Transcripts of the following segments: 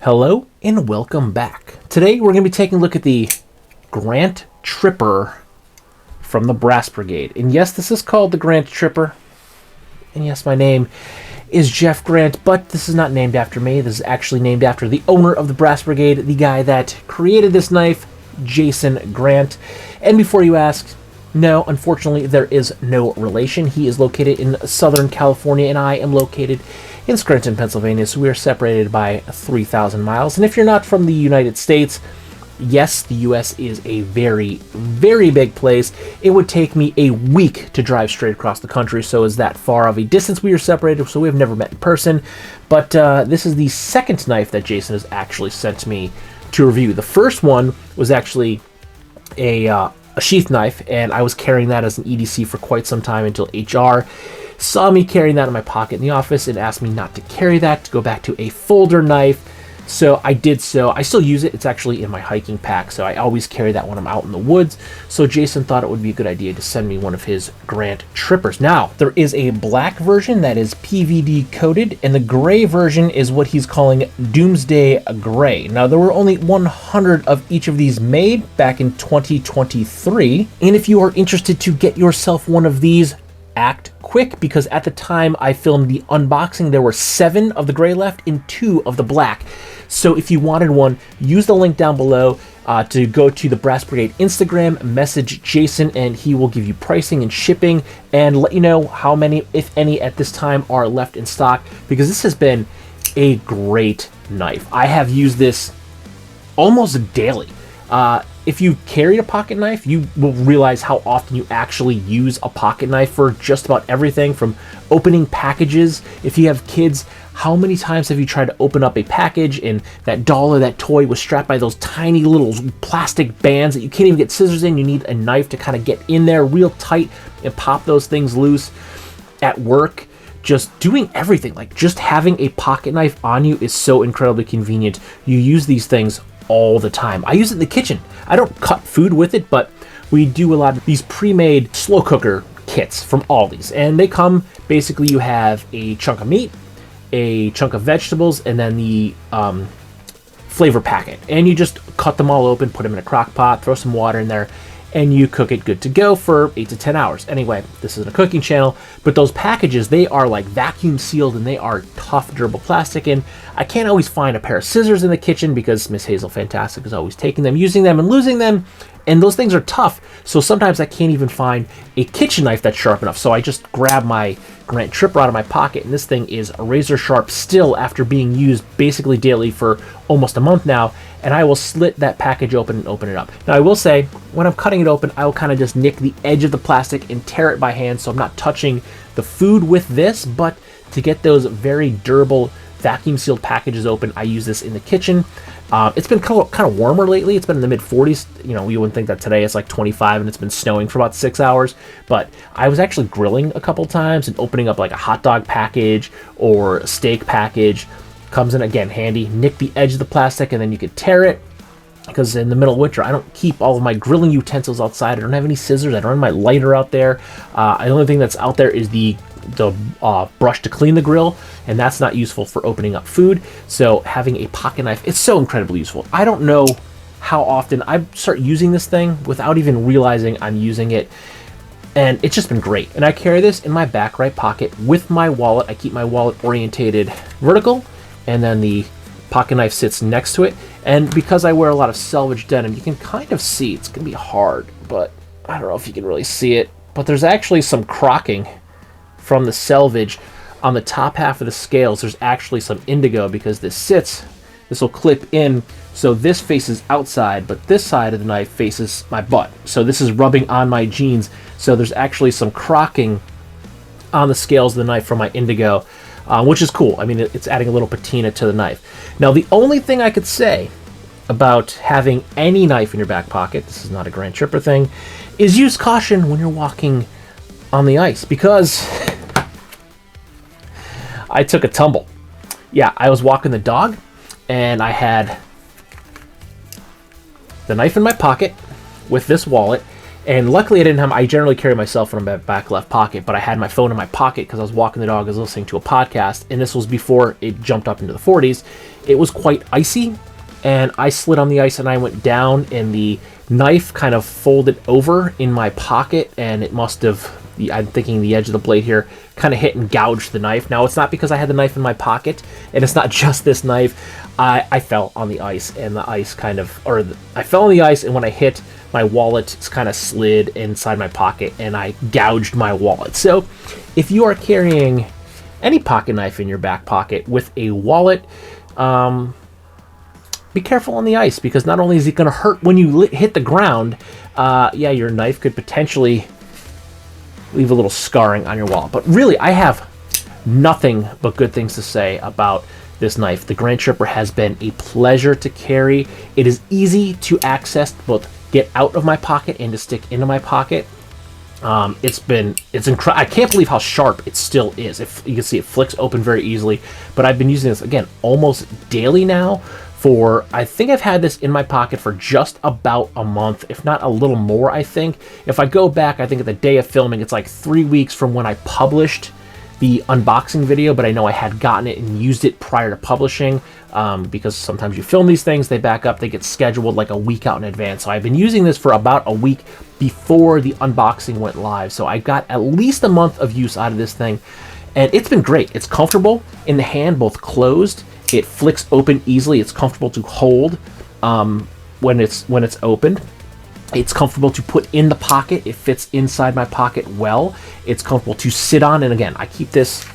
Hello and welcome back. Today we're going to be taking a look at the Grant Tripper from the Brass Brigade. And yes, this is called the Grant Tripper. And yes, my name is Jeff Grant, but this is not named after me. This is actually named after the owner of the Brass Brigade, the guy that created this knife, Jason Grant. And before you ask, no, unfortunately, there is no relation. He is located in Southern California, and I am located in Scranton, Pennsylvania, so we are separated by 3,000 miles. And if you're not from the United States, yes, the U.S. is a very, very big place. It would take me a week to drive straight across the country, so is that far of a distance we are separated, so we have never met in person. But this is the second knife that Jason has actually sent me to review. The first one was actually a sheath knife, and I was carrying that as an EDC for quite some time until HR saw me carrying that in my pocket in the office and asked me not to carry that, to go back to a folder knife. So I did so. I still use it. It's actually in my hiking pack, so I always carry that when I'm out in the woods. So Jason thought it would be a good idea to send me one of his Grant Trippers. Now, there is a black version that is PVD coated, and the gray version is what he's calling Doomsday Gray. Now, there were only 100 of each of these made back in 2023, and if you are interested to get yourself one of these, act quick, because at the time I filmed the unboxing, there were 7 of the gray left and 2 of the black. So if you wanted one, use the link down below to go to the Brass Brigade Instagram, message Jason, and he will give you pricing and shipping and let you know how many, if any, at this time are left in stock, because this has been a great knife. I have used this almost daily. If you carried a pocket knife, you will realize how often you actually use a pocket knife for just about everything, from opening packages. If you have kids, how many times have you tried to open up a package and that doll or that toy was strapped by those tiny little plastic bands that you can't even get scissors in? You need a knife to kind of get in there real tight and pop those things loose. At work, just doing everything, like just having a pocket knife on you is so incredibly convenient. You use these things all the time. I use it in the kitchen. I don't cut food with it, but we do a lot of these pre-made slow cooker kits from Aldi's, and they come, basically you have a chunk of meat, a chunk of vegetables, and then the flavor packet, and you just cut them all open, put them in a crock pot, throw some water in there, and you cook it good to go for 8 to 10 hours. Anyway, this isn't a cooking channel, but those packages, they are like vacuum sealed and they are tough, durable plastic, and I can't always find a pair of scissors in the kitchen because Miss Hazel Fantastic is always taking them, using them, and losing them, and those things are tough, so sometimes I can't even find a kitchen knife that's sharp enough, so I just grab my Grant Tripper out of my pocket, and this thing is razor sharp still after being used basically daily for almost a month now, and I will slit that package open and open it up. Now I will say, when I'm cutting it open, I will kind of just nick the edge of the plastic and tear it by hand, so I'm not touching the food with this, but to get those very durable vacuum sealed packages open, I use this in the kitchen. It's been kind of warmer lately. It's been in the mid 40s. You know, you wouldn't think that today it's like 25 and it's been snowing for about 6 hours, but I was actually grilling a couple times and opening up like a hot dog package or a steak package. Comes in, again, handy. Nick the edge of the plastic and then you could tear it, because in the middle of winter, I don't keep all of my grilling utensils outside. I don't have any scissors. I don't have my lighter out there. The only thing that's out there is the brush to clean the grill, and that's not useful for opening up food. So having a pocket knife, it's so incredibly useful. I don't know how often I start using this thing without even realizing I'm using it, and it's just been great. And I carry this in my back right pocket with my wallet. I keep my wallet orientated vertical, and then the pocket knife sits next to it. And because I wear a lot of selvage denim, you can kind of see, it's gonna be hard, but I don't know if you can really see it, but there's actually some crocking from the selvage on the top half of the scales. There's actually some indigo because this will clip in, so this faces outside, but this side of the knife faces my butt. So this is rubbing on my jeans, so there's actually some crocking on the scales of the knife from my indigo, which is cool. I mean, it's adding a little patina to the knife. Now, the only thing I could say about having any knife in your back pocket, this is not a Grant Tripper thing, is use caution when you're walking on the ice, because I took a tumble. Yeah, I was walking the dog and I had the knife in my pocket with this wallet, And luckily I didn't have, I generally carry my cell phone in my back left pocket, but I had my phone in my pocket because I was walking the dog, I was listening to a podcast, and this was before it jumped up into the 40s. It was quite icy, and I slid on the ice and I went down, and the knife kind of folded over in my pocket, and it must have, I'm thinking the edge of the blade here kind of hit and gouged the knife. Now, it's not because I had the knife in my pocket, and it's not just this knife. I fell on the ice, and the ice kind of, I fell on the ice, and when I hit, my wallet kind of slid inside my pocket, and I gouged my wallet. So if you are carrying any pocket knife in your back pocket with a wallet, be careful on the ice, because not only is it going to hurt when you hit the ground, yeah, your knife could potentially leave a little scarring on your wallet. But really, I have nothing but good things to say about this knife. The Grand Tripper has been a pleasure to carry. It is easy to access, both get out of my pocket and to stick into my pocket. It's incredible. I can't believe how sharp it still is. If you can see, it flicks open very easily. But I've been using this, again, almost daily now. I think I've had this in my pocket for just about a month, if not a little more, I think. If I go back, I think at the day of filming, it's like 3 weeks from when I published the unboxing video, but I know I had gotten it and used it prior to publishing, because sometimes you film these things, they back up, they get scheduled like a week out in advance. So I've been using this for about a week before the unboxing went live. So I got at least a month of use out of this thing, and it's been great. It's comfortable in the hand, both closed. It flicks open easily. It's comfortable to hold when it's opened. It's comfortable to put in the pocket. It fits inside my pocket well. It's comfortable to sit on. And again, I keep this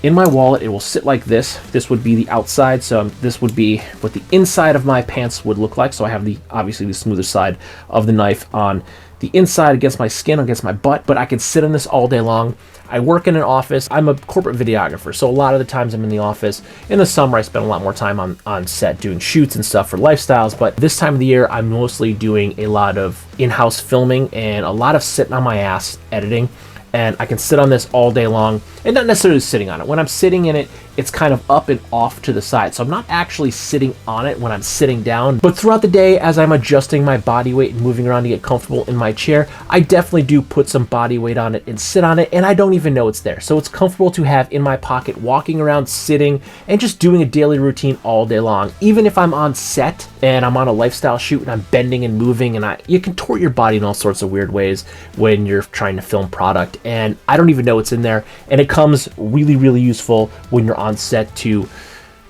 in my wallet. It will sit like this. This would be the outside. So this would be what the inside of my pants would look like. So I have obviously the smoother side of the knife on the inside against my skin, against my butt, but I can sit on this all day long. I work in an office. I'm a corporate videographer, so a lot of the times I'm in the office. In the summer, I spend a lot more time on set doing shoots and stuff for lifestyles, but this time of the year, I'm mostly doing a lot of in-house filming and a lot of sitting on my ass editing, and I can sit on this all day long, and not necessarily sitting on it. When I'm sitting in it, it's kind of up and off to the side, so I'm not actually sitting on it when I'm sitting down, but throughout the day, as I'm adjusting my body weight and moving around to get comfortable in my chair, I definitely do put some body weight on it and sit on it, and I don't even know it's there. So it's comfortable to have in my pocket, walking around, sitting, and just doing a daily routine all day long. Even if I'm on set and I'm on a lifestyle shoot and I'm bending and moving, and you can contort your body in all sorts of weird ways when you're trying to film product, and I don't even know it's in there, and it comes really, really useful when you're on set to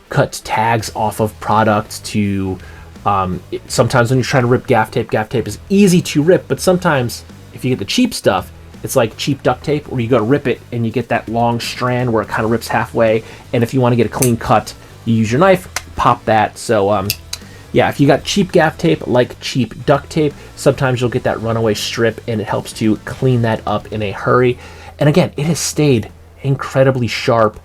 cut tags off of products, to sometimes when you're trying to rip gaff tape is easy to rip, but sometimes if you get the cheap stuff, it's like cheap duct tape where you go to rip it and you get that long strand where it kind of rips halfway, and if you want to get a clean cut, you use your knife, pop that. So yeah, if you got cheap gaff tape, like cheap duct tape, sometimes you'll get that runaway strip, and it helps to clean that up in a hurry. And again, it has stayed incredibly sharp,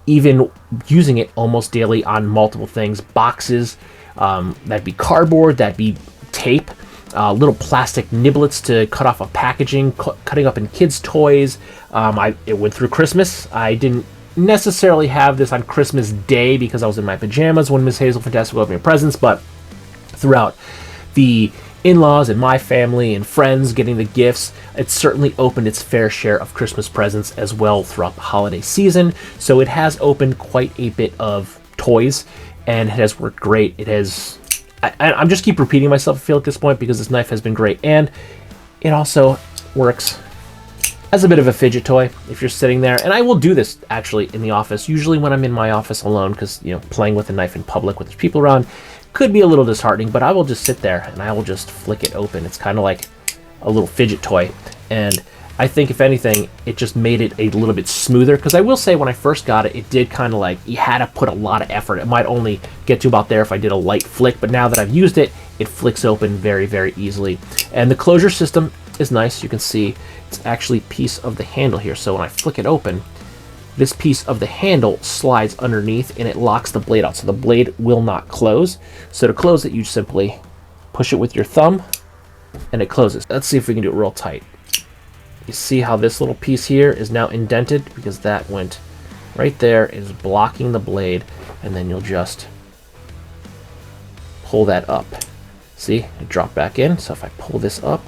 even using it almost daily on multiple things. Boxes, that'd be cardboard, that'd be tape, little plastic niblets to cut off of packaging, cutting up in kids' toys. It went through Christmas. I didn't necessarily have this on Christmas Day because I was in my pajamas when Miss Hazel Fantastic opened me presents, but throughout the in-laws and my family and friends getting the gifts, it's certainly opened its fair share of Christmas presents as well throughout the holiday season. So it has opened quite a bit of toys, and it has worked great. It has, I'm just keep repeating myself, I feel, at this point, because this knife has been great, and it also works as a bit of a fidget toy if you're sitting there. And I will do this actually in the office, usually when I'm in my office alone, because playing with a knife in public with people around could be a little disheartening, but I will just sit there and I will just flick it open. It's kind of like a little fidget toy, and I think if anything, it just made it a little bit smoother, because I will say when I first got it, it did kind of like, you had to put a lot of effort. It might only get to about there if I did a light flick, but now that I've used it, it flicks open very, very easily. And the closure system is nice. You can see it's actually a piece of the handle here, so when I flick it open, this piece of the handle slides underneath and it locks the blade out, so the blade will not close. So to close it, you simply push it with your thumb and it closes. Let's see if we can do it real tight. You see how this little piece here is now indented, because that went right there, is blocking the blade, and then you'll just pull that up. See, it dropped back in. So if I pull this up,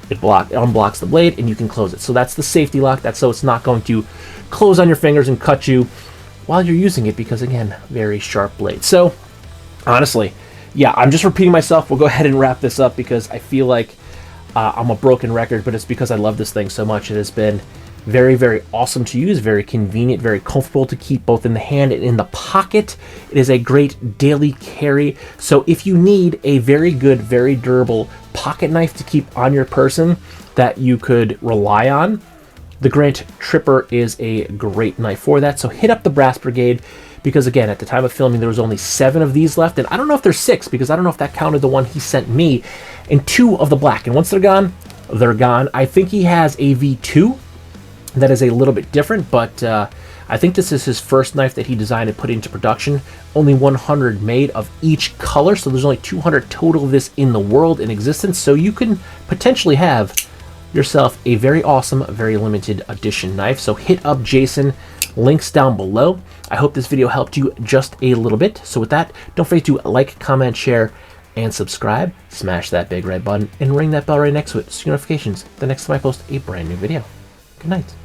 It unblocks the blade, and you can close it. So that's the safety lock. That's so it's not going to close on your fingers and cut you while you're using it, because again, very sharp blade. So honestly, yeah, I'm just repeating myself. We'll go ahead and wrap this up because I feel like I'm a broken record, but it's because I love this thing so much. It has been very, very awesome to use, very convenient, very comfortable to keep both in the hand and in the pocket. It is a great daily carry. So if you need a very good, very durable pocket knife to keep on your person that you could rely on, the Grant Tripper is a great knife for that. So hit up the Brass Brigade, because again, at the time of filming, there was only 7 of these left, and I don't know if there's 6, because I don't know if that counted the one he sent me, and 2 of the black. And once they're gone, they're gone. I think he has a V2 that is a little bit different, but I think this is his first knife that he designed and put into production. Only 100 made of each color, so there's only 200 total of this in the world in existence. So you can potentially have yourself a very awesome, very limited edition knife. So hit up Jason, links down below. I hope this video helped you just a little bit. So with that, don't forget to like, comment, share, and subscribe. Smash that big red button and ring that bell right next to it so you get notifications the next time I post a brand new video. Good night.